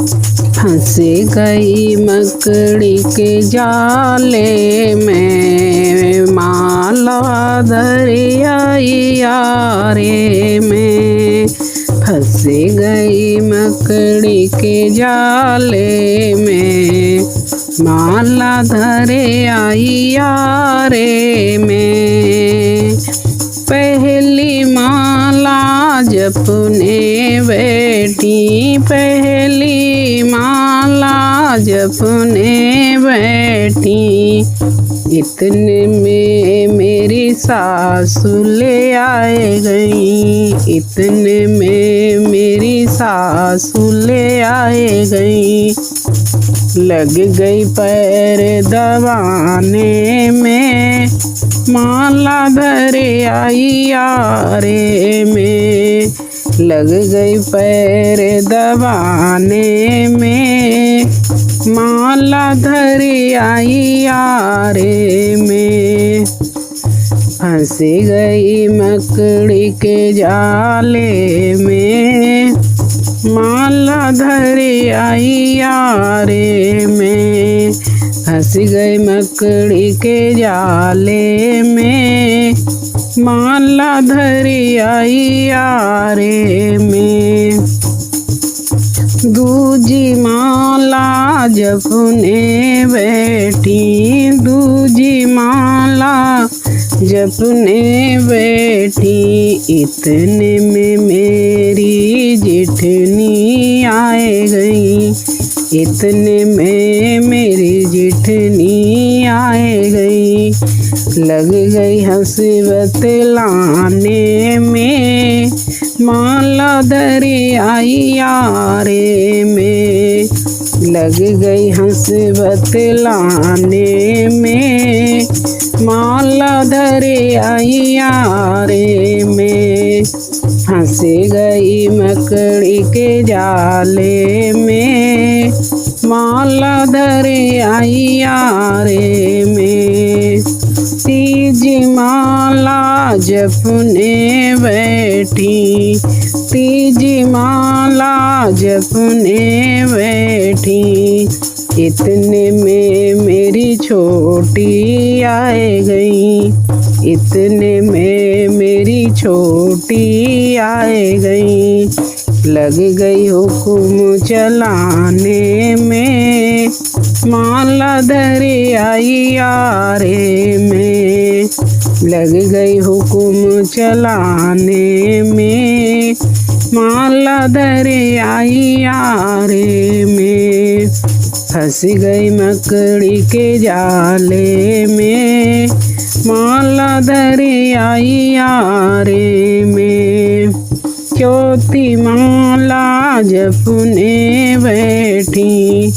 फंस गई मकड़ी के जाले में, माला धरी आई यारे में। फंस गई मकड़ी के जाले में, माला धरे आई यारे में। पहली माला जपने बैठी, पहली माला जपने बैठी, इतने में मेरी सासु ले आए गई, इतने में मेरी सासु ले आए गई। लग गई पैर दबाने में, माला धरे आई यारे में। लग गई पैर दबाने में, माला धरे आई यारे में। फंस गई मकड़ी के जाले में, माला धरी आई यारे में। फंस गई मकड़ी के जाले में, माला धरी आई यारे में। दूजी माला जपने बैठी, दूजी माला जपने बैठी, इतने में मेरी जेठनी आए गई, इतने में मेरी जेठनी आए गई। लग गई हंसवत लाने में, माला धरी आई यारे में। लग गई हंसवत लाने में, माला धरे आई यारे में। फंस गई मकड़ी के जाले में, माला धरे आई यारे में। तीजी माला जपने बैठी, तीजी माला जपने बैठी, इतने में मेरी छोटी आए गई, इतने में मेरी छोटी आए गई। लग गई हुक्म चलाने में, माला धरी आई यारे में। लग गई हुक्म चलाने में, माला धरी आई यारे में। फंस गई मकड़ी के जाले में, माला धरी आई यारे में। चौथी माला जपने बैठी,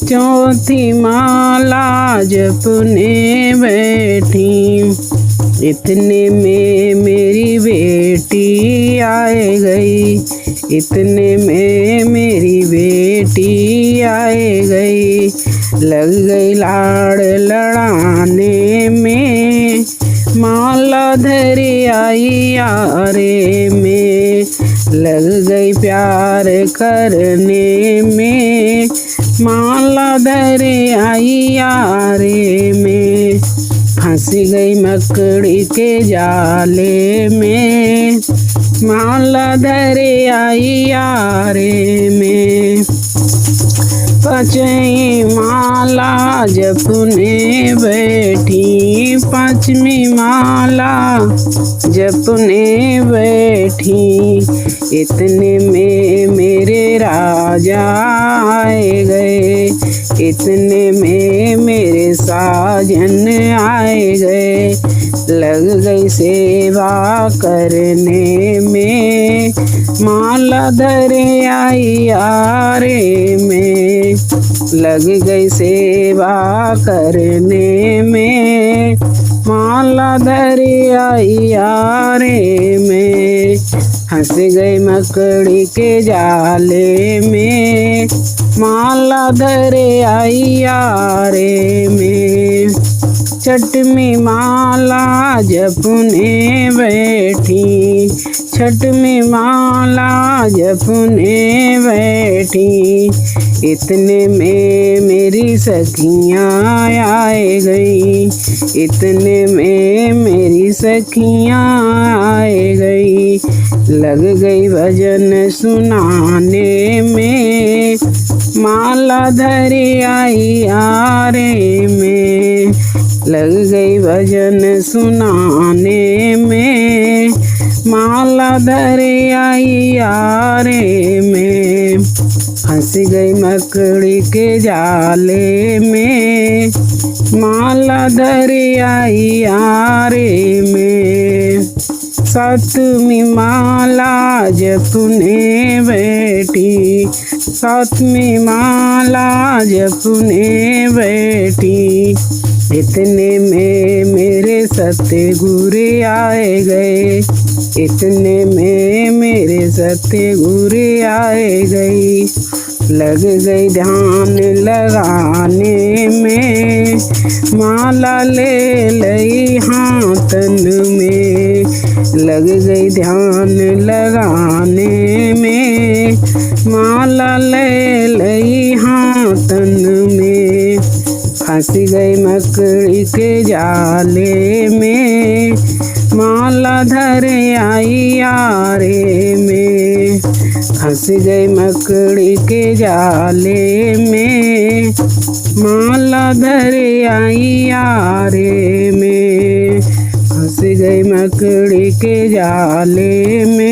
चौथी माला जपने बैठी, इतने में मेरी बेटी आए गई, इतने में मेरी बेटी आए गई। लग गई लाड़ लड़ाने में, माला धरी आई यारे में। लग गई प्यार करने में, माला धरी आई यारे में। फंस गई मकड़ी के जाले में, माला धरी आई यारे में। पांचवी माला जपने बैठी, पांचवी माला जपने बैठी, इतने में मेरे राजा आए गए, इतने में मेरे साजन आए गए। लग गई सेवा करने में, माला धरे आई यारे में। लग गई सेवा करने में, माला धरे आई यारे में। फंस गई मकड़ी के जाले में, माला धरे आई यारे में। छठ में माला जपने बैठी, छठ में माला जपने बैठी, इतने में मेरी सखियाँ आए गई, इतने में मेरी सखियाँ आए गई। लग गई भजन सुनाने में, माला धरी आई आरे में, लग गई भजन सुनाने में, माला धरी आई आरे में। फंस गई मकड़ी के जाले में, माला धरी आई आरे में। सातवीं माला जपने बैठी, सातवीं माला जपने बैठी, इतने में मेरे सतगुरु आए गए, इतने में मेरे सतगुरु आए गई। लग गई ध्यान लगाने में, माला ले लई हाथन में, लग गई ध्यान लगाने में, माला ले लई हाथन में। फंस गई मकड़ी के जाले में, माला धर आई आरे में, फंस गई मकड़ी के जाले में, माला धर आई आरे में, फंस गई मकड़ी के जाले में।